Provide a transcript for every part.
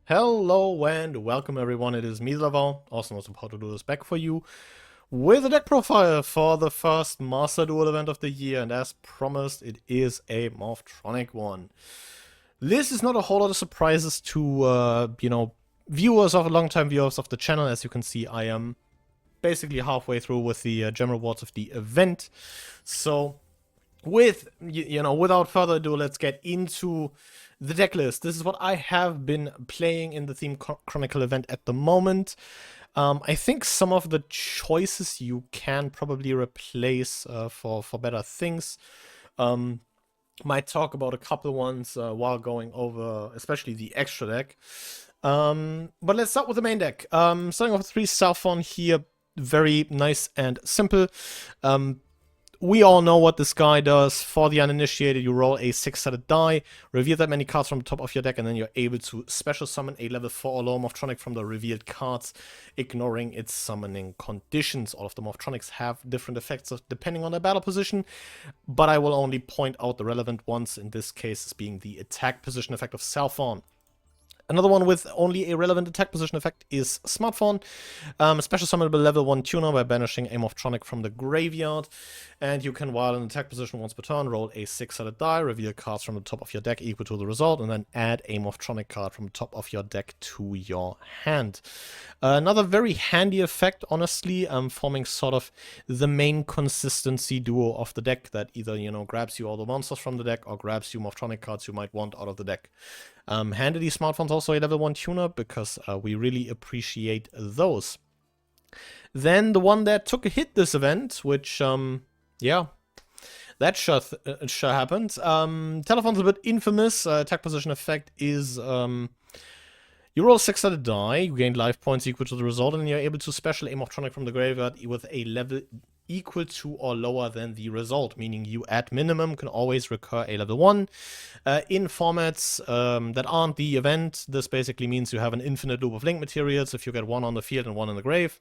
Hello and welcome everyone, it is me, Laval, also known as How to Do This, back for you with a deck profile for the first Master Duel event of the year, and as promised, it is a Morphtronic one. This is not a whole lot of surprises to, viewers of long-time viewers of the channel. As you can see, I am basically halfway through with the gem rewards of the event. So, without further ado, let's get into the deck list. This is what I have been playing in the theme Chronicle Event at the moment. I think some of the choices you can probably replace for better things. Might talk about a couple ones while going over especially the extra deck. But let's start with the main deck. Starting off with 3 Southon here. Very nice and simple. We all know what this guy does. For the uninitiated, you roll a 6-sided die, reveal that many cards from the top of your deck, and then you're able to special summon a level 4 or lower Morphtronic from the revealed cards, ignoring its summoning conditions. All of the Morphtronics have different effects depending on their battle position, but I will only point out the relevant ones, in this case as being the attack position effect of Southon. Another one with only a relevant attack position effect is Smartphone. Special summonable level 1 tuner by banishing a Morphtronic from the graveyard. And you can, while in attack position once per turn, roll a 6-sided die, reveal cards from the top of your deck equal to the result, and then add a Morphtronic card from the top of your deck to your hand. Another very handy effect, honestly, forming sort of the main consistency duo of the deck that either, grabs you all the monsters from the deck or grabs you Morphtronic cards you might want out of the deck. Handily, Smartphone's also a level 1 tuner because we really appreciate those. Then the one that took a hit this event, which, yeah, that sure happened. Telephone's a bit infamous. Attack position effect is you roll a 6-sided die, you gain life points equal to the result, and you're able to special a Morphtronic from the graveyard with a level equal to or lower than the result, meaning you at minimum can always recur a level 1. In formats that aren't the event, this basically means you have an infinite loop of link materials if you get 1 on the field and 1 in the grave.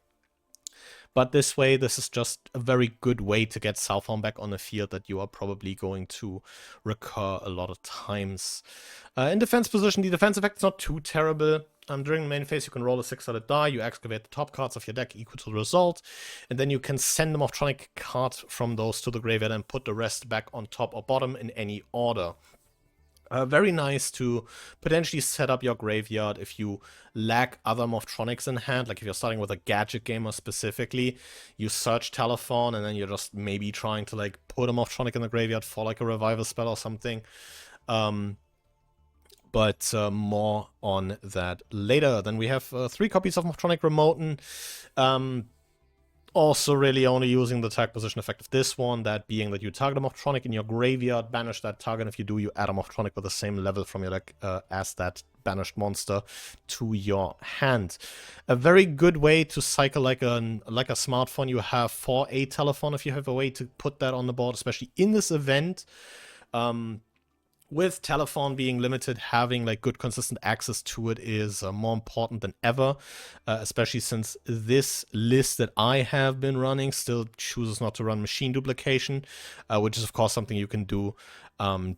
But this way, this is just a very good way to get Southon back on the field that you are probably going to recur a lot of times. In defense position, the defense effect is not too terrible. During the main phase, you can roll a 6-sided die, you excavate the top cards of your deck equal to the result, and then you can send the Morphtronic card from those to the graveyard and put the rest back on top or bottom in any order. Very nice to potentially set up your graveyard if you lack other Morphtronics in hand, like if you're starting with a gadget gamer specifically, you search Telephone and then you're just maybe trying to like put a Morphtronic in the graveyard for like a revival spell or something. But more on that later. Then we have 3 copies of Morphtronic Remoten. Also really only using the attack position effect of this one, that being that you target a Morphtronic in your graveyard, banish that target, and if you do, you add a Morphtronic with the same level from your deck as that banished monster to your hand. A very good way to cycle like a Smartphone you have for a Telephone, if you have a way to put that on the board, especially in this event. With Telephone being limited, having like good consistent access to it is more important than ever, especially since this list that I have been running still chooses not to run machine duplication, which is of course something you can do.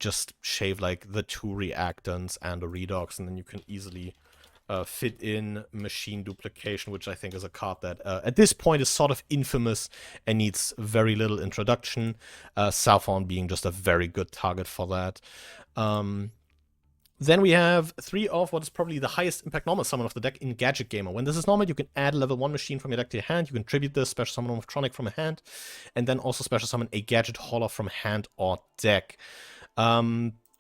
Just shave like the 2 reactants and a redox, and then you can easily fit in machine duplication, which I think is a card that at this point is sort of infamous and needs very little introduction. Southon being just a very good target for that. Then we have 3 of what is probably the highest impact normal summon of the deck in Gadget Gamer. When this is normal, you can add a level 1 machine from your deck to your hand, you can tribute this, special summon a Morphtronic from a hand, and then also special summon a Gadget Hauler from hand or deck.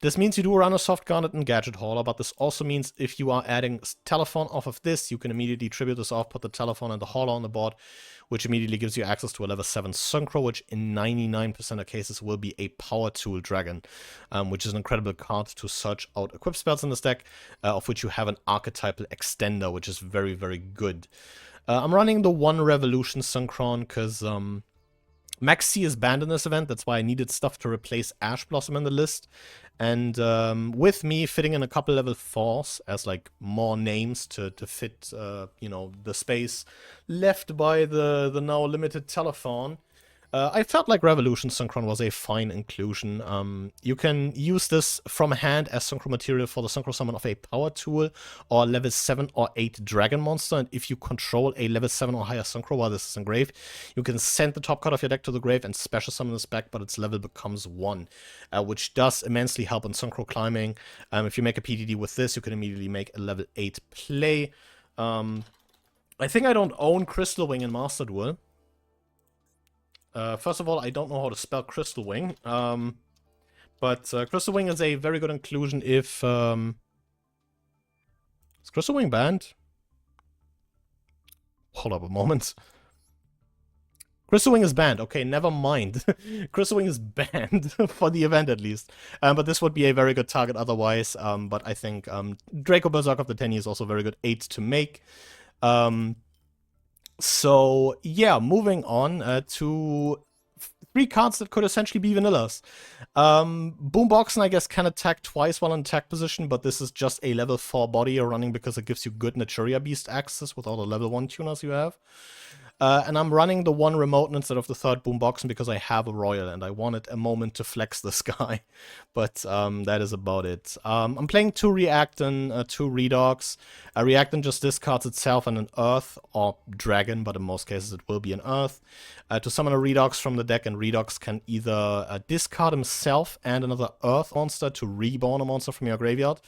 This means you do run a Soft Garnet and Gadget Hauler, but this also means if you are adding Telephone off of this, you can immediately tribute this off, put the Telephone and the Hauler on the board, which immediately gives you access to a level 7 Synchro, which in 99% of cases will be a Power Tool Dragon, which is an incredible card to search out equip spells in this deck, of which you have an Archetypal Extender, which is very, very good. I'm running the 1 Revolution Synchron because Max C is banned in this event, that's why I needed stuff to replace Ash Blossom in the list. And with me fitting in a couple level 4s as like more names to fit, the space left by the now limited Telephone, I felt like Revolution Synchron was a fine inclusion. You can use this from hand as synchro material for the synchro summon of a power tool or level 7 or 8 dragon monster. And if you control a level 7 or higher synchro while this is engraved, you can send the top card of your deck to the grave and special summon this back, but its level becomes 1, which does immensely help in synchro climbing. If you make a PDD with this, you can immediately make a level 8 play. I think I don't own Crystal Wing in Master Duel. First of all, I don't know how to spell Crystal Wing, but Crystal Wing is a very good inclusion if... is Crystal Wing banned? Hold up a moment. Crystal Wing is banned. Okay, never mind. Crystal Wing is banned, for the event at least. But this would be a very good target otherwise. But I think Draco Berserk of the 10 is also very good 8 to make. So, yeah, moving on to 3 cards that could essentially be vanillas. Boomboxen, I guess, can attack twice while in attack position, but this is just a level 4 body you're running because it gives you good Naturia Beast access with all the level 1 tuners you have. And I'm running the 1 remote instead of the 3rd Boomboxen because I have a Royal and I wanted a moment to flex this guy. But that is about it. I'm playing 2 Reactan, 2 Redox. Reactan just discards itself and an Earth or Dragon, but in most cases it will be an Earth. To summon a Redox from the deck, and Redox can either discard himself and another Earth monster to reborn a monster from your graveyard,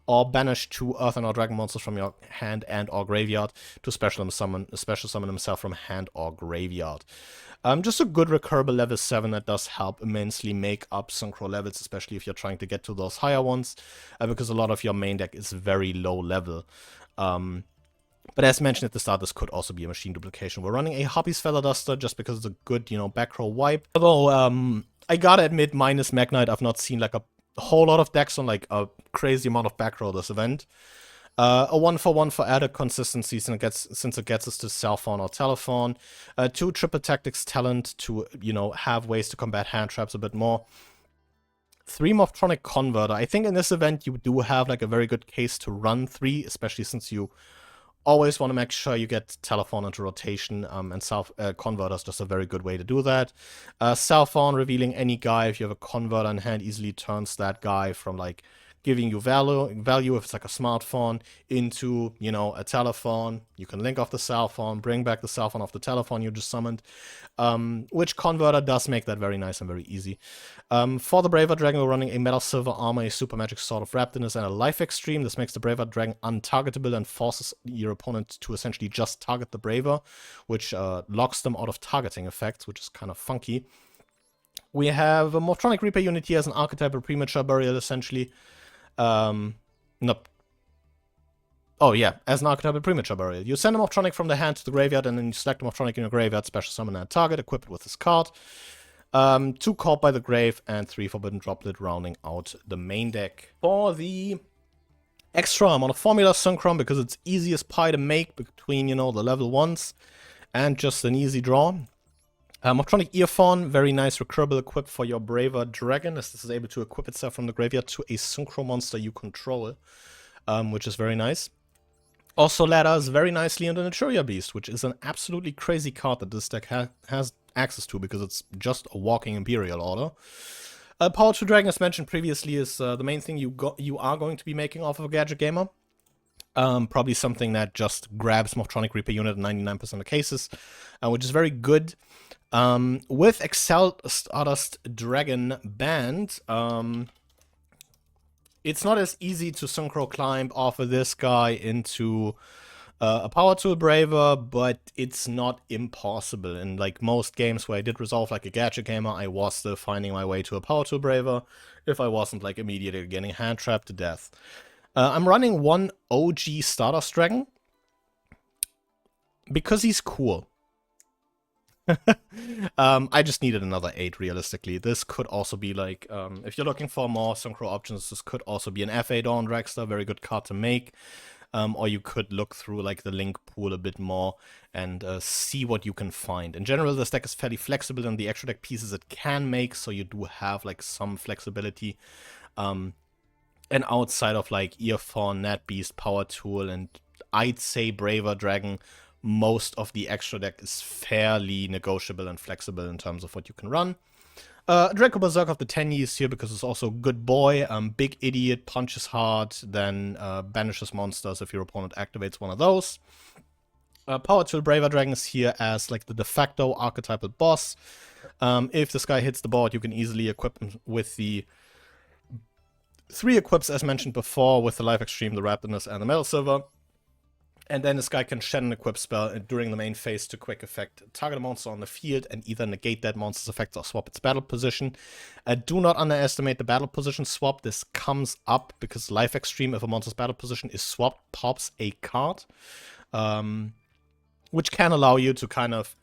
or banish 2 Earth and or Dragon monsters from your hand and or graveyard to special summon himself from hand or graveyard. Just a good recurable level 7 that does help immensely make up synchro levels, especially if you're trying to get to those higher ones, because a lot of your main deck is very low level. But as mentioned at the start, this could also be a machine duplication. We're running a Hobby's Feather Duster just because it's a good, back row wipe. Although, I gotta admit, minus Magnite, I've not seen like a whole lot of decks on like a crazy amount of back row this event. A 1-for-1 for added consistency since it gets us to cell phone or telephone. 2 triple tactics talent to, have ways to combat hand traps a bit more. 3 Morphtronic Converter. I think in this event you do have like a very good case to run 3, especially since you always want to make sure you get telephone into rotation, and converter is just a very good way to do that. Cell phone, revealing any guy if you have a converter in hand, easily turns that guy from like giving you value if it's like a smartphone into, a telephone. You can link off the cell phone, bring back the cell phone off the telephone you just summoned, which converter does make that very nice and very easy. For the Braver Dragon, we're running a Metal Silver Armor, a Super Magic Sword of Raptiness, and a Life Extreme. This makes the Braver Dragon untargetable and forces your opponent to essentially just target the Braver, which locks them out of targeting effects, which is kind of funky. We have a Morphtronic Reaper unit here as an archetypal Premature Burial, essentially. Nope. Oh yeah, as an archetypal Premature Burial. You send a Morphtronic from the hand to the graveyard, and then you select a Morphtronic in your graveyard, special summon that target, equip it with this card. 2 Caught by the Grave, and 3 Forbidden Droplet, rounding out the main deck. For the extra, I'm on a Formula Synchron because it's easiest pie to make between, the level 1s, and just an easy draw. Morphtronic Earphone, very nice recurable equip for your Braver Dragon, as this is able to equip itself from the graveyard to a synchro monster you control, which is very nice. Also ladders very nicely into Naturia Beast, which is an absolutely crazy card that this deck has access to because it's just a walking Imperial Order. Power 2 Dragon, as mentioned previously, is the main thing you are going to be making off of a Gadget Gamer. Probably something that just grabs Morphtronic Reaper unit in 99% of cases, which is very good. With Excel Stardust Dragon banned, it's not as easy to synchro climb off of this guy into a Power Tool Braver, but it's not impossible. In like most games where I did resolve like a Gadget Gamer, I was still finding my way to a Power Tool Braver if I wasn't like immediately getting hand trapped to death. I'm running 1 OG Stardust Dragon because he's cool. I just needed another 8 realistically. This could also be like, if you're looking for more synchro options, this could also be an FA Dawn Dragster, very good card to make. Or you could look through like the link pool a bit more and see what you can find. In general, this deck is fairly flexible in the extra deck pieces it can make, so you do have like some flexibility. And outside of like Earphone, Net Beast, Power Tool, and I'd say Braver Dragon, most of the extra deck is fairly negotiable and flexible in terms of what you can run. Draco Berserk of the 10 years here because it's also a good boy, big idiot, punches hard, then banishes monsters if your opponent activates one of those. Power Tool Braver Dragon is here as like the de facto archetypal boss. If this guy hits the board, you can easily equip him with the 3 equips as mentioned before, with the Life Extreme, the Rapidness, and the Metal Silver. And then this guy can shed an equip spell during the main phase to quick effect target a monster on the field and either negate that monster's effects or swap its battle position. Do not underestimate the battle position swap. This comes up because Life Extreme, if a monster's battle position is swapped, pops a card. Which can allow you to kind of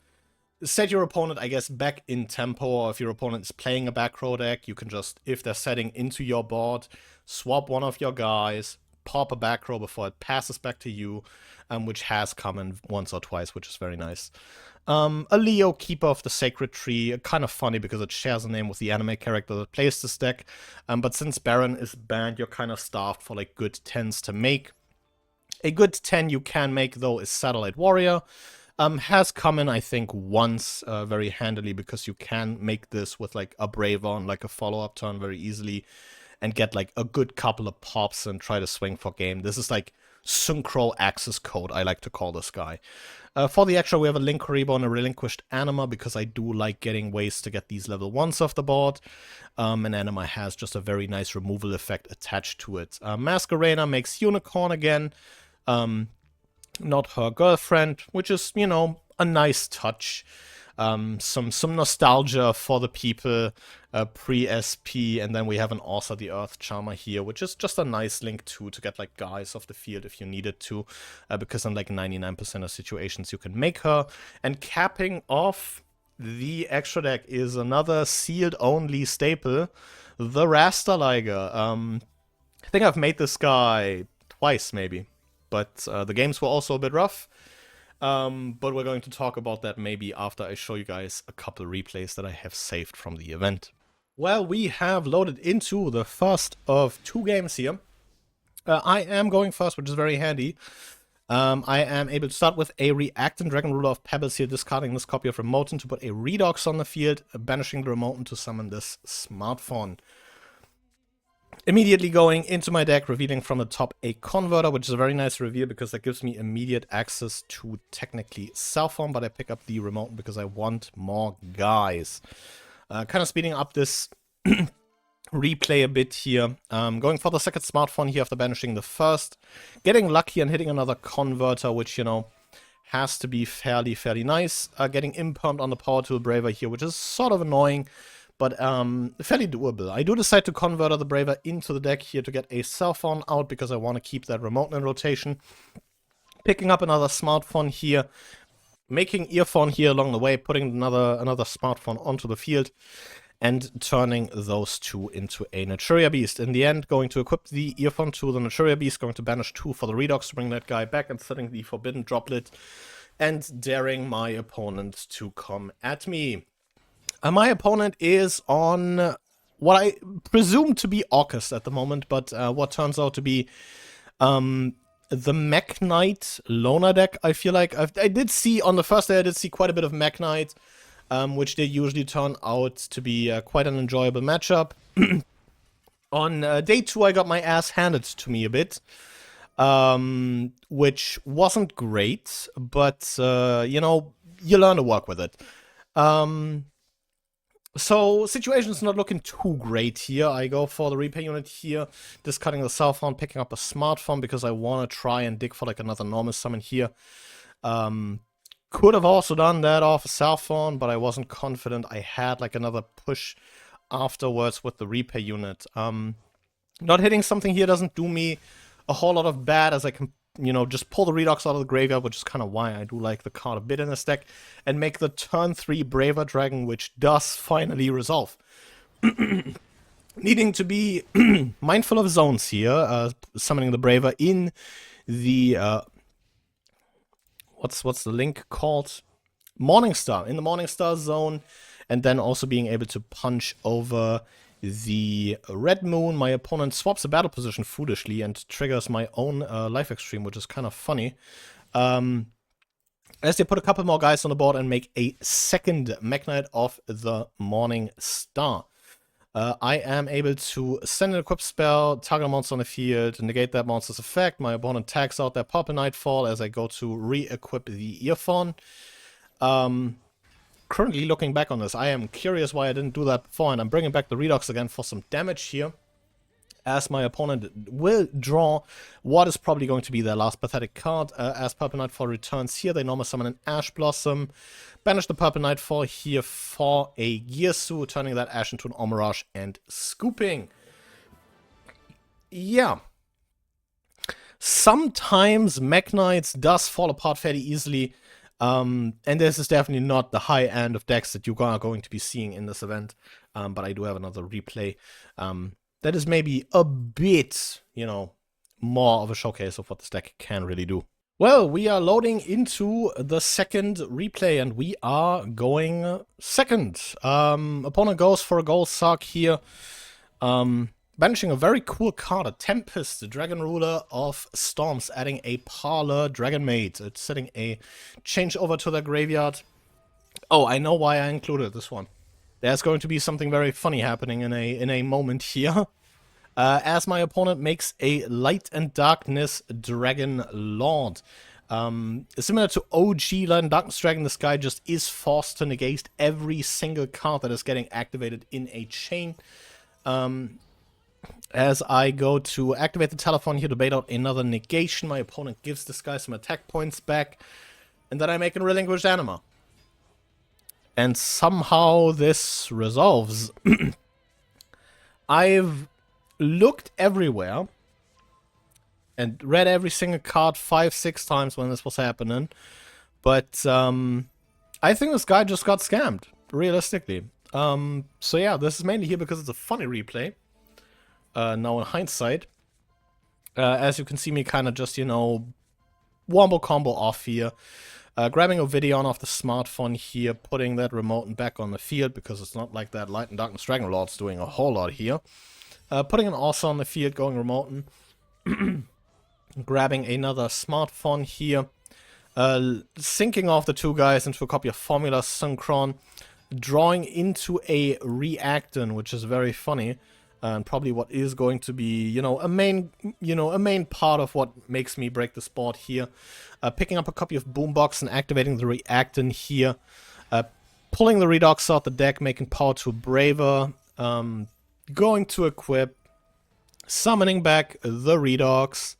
set your opponent, I guess, back in tempo, or if your opponent is playing a back row deck, you can just, if they're setting into your board, swap one of your guys, pop a back row before it passes back to you, which has come in once or twice, which is very nice. A Leo, Keeper of the Sacred Tree, kind of funny because it shares a name with the anime character that plays this deck, but since Baron is banned, you're kind of starved for like good 10s to make. A good 10 you can make, though, is Satellite Warrior. Has come in, I think, once very handily, because you can make this with like a Brave on, like a follow-up turn very easily, and get like a good couple of pops and try to swing for game. This is like Synchro Access Code, I like to call this guy. For the extra, we have a Link Karibo and a Relinquished Anima, because I do like getting ways to get these level 1s off the board. And Anima has just a very nice removal effect attached to it. Masquerena makes Unicorn again. Not her girlfriend, which is, you know, a nice touch. Some nostalgia for the people pre-SP, and then we have an Author the Earth Charmer here, which is just a nice link to get like guys off the field if you needed to, because in like 99% of situations you can make her. And capping off the extra deck is another sealed only staple, the Rasterliger. I think I've made this guy twice maybe, but the games were also a bit rough. But we're going to talk about that maybe after I show you guys a couple replays that I have saved from the event. Well, we have loaded into the first of 2 games here. I am going first, which is very handy. I am able to start with a Reactant Dragon Ruler of Pebbles here, discarding this copy of Remoten to put a Redox on the field, banishing the Remoten to summon this Smartphone. Immediately going into my deck, revealing from the top a Converter, which is a very nice reveal because that gives me immediate access to technically Cellphone, but I pick up the Remote because I want more guys. Kind of speeding up this replay a bit here. Going for the second Smartphone here after banishing the first. Getting lucky and hitting another Converter, which, you know, has to be fairly nice. Getting Impermed on the Power Tool Braver here, which is sort of annoying, but fairly doable. I do decide to Converter the Braver into the deck here to get a Cellphone out because I want to keep that Remote in rotation. Picking up another Smartphone here, making Earphone here along the way, putting another Smartphone onto the field, and turning those 2 into a Naturia Beast. In the end, going to equip the Earphone to the Naturia Beast, going to banish 2 for the Redox to bring that guy back, and setting the Forbidden Droplet, and daring my opponent to come at me. My opponent is on what I presume to be August at the moment, but what turns out to be the Mech Knight Loner deck, I feel like. I did see, on the first day, I did see quite a bit of Mech Knight, which they usually turn out to be quite an enjoyable matchup. On day 2, I got my ass handed to me a bit, which wasn't great, but, you know, you learn to work with it. So, situation's not looking too great here. I go for the Repair unit here, discarding the Cellphone, picking up a Smartphone because I want to try and dig for like another normal summon here. Could have also done that off a Cellphone, but I wasn't confident I had like another push afterwards with the Repair unit. Not hitting something here doesn't do me a whole lot of bad, as I can, you know, just pull the Redox out of the graveyard, which is kind of why I do like the card a bit in this deck, and make the turn 3 Braver Dragon, which does finally resolve. Needing to be mindful of zones here, summoning the Braver in the, what's the link called? Morningstar, in the Morningstar zone, and then also being able to punch over the Red Moon. My opponent swaps a battle position foolishly and triggers my own Life Extreme, which is kind of funny. as they put a couple more guys on the board and make a second Mech Knight of the Morning Star. I am able to send an equip spell, target a monster on the field, negate that monster's effect. My opponent tags out their Purple Nightfall as I go to re-equip the Earphone. Currently looking back on this, I am curious why I didn't do that before, and I'm bringing back the Redox again for some damage here, as my opponent will draw what is probably going to be their last pathetic card. As Purple Nightfall returns here, they normally summon an Ash Blossom, banish the Purple Nightfall here for a Gearsu, turning that Ash into an Omirage and scooping. Yeah. Sometimes Mech Knights does fall apart fairly easily, and this is definitely not the high end of decks that you are going to be seeing in this event, but I do have another replay that is maybe a bit, you know, more of a showcase of what this deck can really do. Well, we are loading into the second replay, and we are going second. Opponent goes for a gold suck here, banishing a very cool card, a Tempest, the Dragon Ruler of Storms, adding a Parlor Dragon Maid. It's setting a change over to the graveyard. Oh, I know why I included this one. There's going to be something very funny happening in a moment here. As my opponent makes a Light and Darkness Dragon Lord. Similar to OG Light and Darkness Dragon, this guy just is forced to negate every single card that is getting activated in a chain. As I go to activate the telephone here to bait out another negation, my opponent gives this guy some attack points back, and then I make a Relinquished Anima. And somehow this resolves. I've looked everywhere and read every single card 5-6 times when this was happening, but I think this guy just got scammed, realistically. So yeah, this is mainly here because it's a funny replay. Now in hindsight, as you can see me kind of just, you know, wombo combo off here. Grabbing a Vidion off the smartphone here, putting that remote back on the field, because it's not like that Light and Darkness Dragon Lord's doing a whole lot here. Putting an Orsa on the field, going remote. Grabbing another smartphone here. Syncing off the two guys into a copy of Formula Synchron. Drawing into a Reacton, which is very funny. And probably what is going to be, you know, a main part of what makes me break this board here. Picking up a copy of Boombox and activating the Reactant here. Pulling the Redox out the deck, making power to Braver. Going to equip. Summoning back the Redox.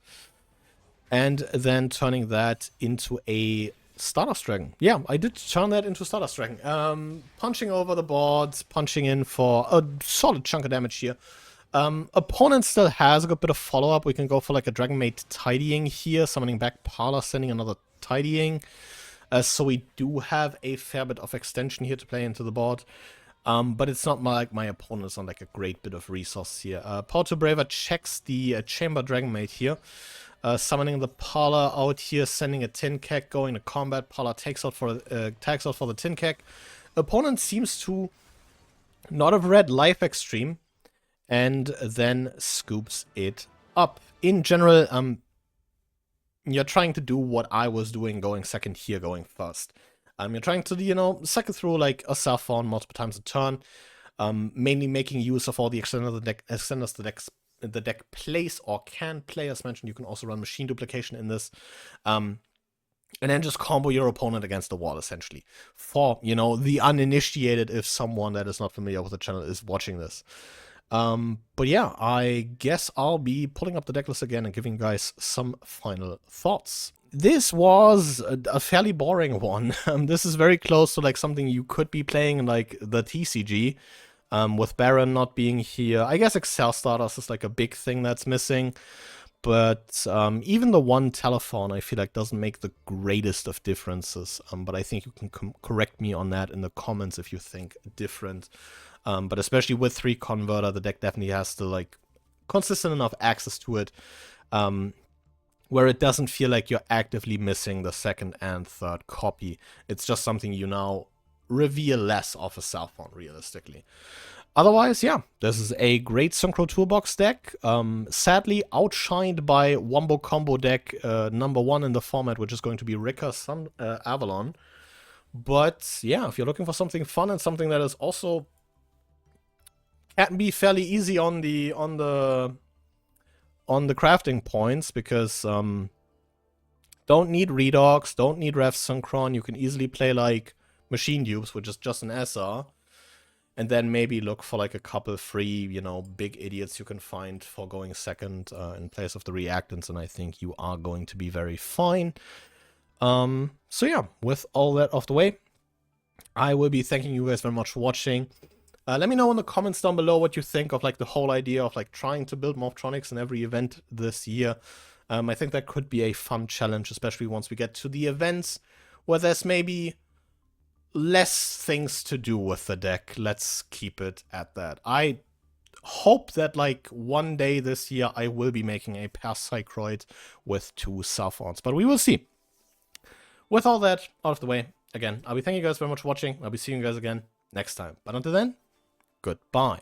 And then turning that into a Stardust Dragon. Yeah, I did turn that into Stardust Dragon. Punching over the board, punching in for a solid chunk of damage here. Opponent still has a good bit of follow-up. We can go for like a Dragon Maid Tidying here, summoning back Parlor, sending another Tidying. So we do have a fair bit of extension here to play into the board. But it's not like my opponent is on like a great bit of resource here. Power to Braver checks the Chamber Dragon Maid here. Summoning the Parlor out here, sending a Tin Keg, going to combat. Parlor tags out for the Tin Keg. Opponent seems to not have read Life Extreme, and then scoops it up. In general, you're trying to do what I was doing, going second here, going first. You're trying to, you know, cycle through like a cell phone multiple times a turn, mainly making use of all the extenders the deck plays or can play. As mentioned, you can also run Machine Duplication in this. And then just combo your opponent against the wall, essentially. For, you know, the uninitiated, if someone that is not familiar with the channel is watching this. But yeah, I guess I'll be pulling up the deck list again and giving you guys some final thoughts. This was a fairly boring one. This is very close to like something you could be playing in like the TCG. With Baron not being here. I guess Excel Stardust is like a big thing that's missing. But even the one telephone, I feel like, doesn't make the greatest of differences. But I think you can correct me on that in the comments if you think different. But especially with 3 Converter, the deck definitely has to like consistent enough access to it. Where it doesn't feel like you're actively missing the second and third copy. It's just something you now reveal less of a cell phone, realistically. Otherwise, yeah, this is a great Synchro Toolbox deck. Sadly, outshined by Wombo Combo deck number 1 in the format, which is going to be Rika Sun Avalon. But yeah, if you're looking for something fun and something that is also can be fairly easy on the crafting points, because don't need Redox, don't need Rev Synchron. You can easily play like Machine Dupes, which is just an SR. And then maybe look for like a couple free, you know, big idiots you can find for going second in place of the reactants, and I think you are going to be very fine. So yeah, with all that off the way, I will be thanking you guys very much for watching. Let me know in the comments down below what you think of like the whole idea of like trying to build Morphtronics in every event this year. I think that could be a fun challenge, especially once we get to the events where there's maybe less things to do with the deck. Let's keep it at that. I hope that like one day this year I will be making a Parasicroid with 2 Saffrons, but we will see. With all that out of the way, again, I'll be thanking you guys very much for watching. I'll be seeing you guys again next time. But until then, goodbye.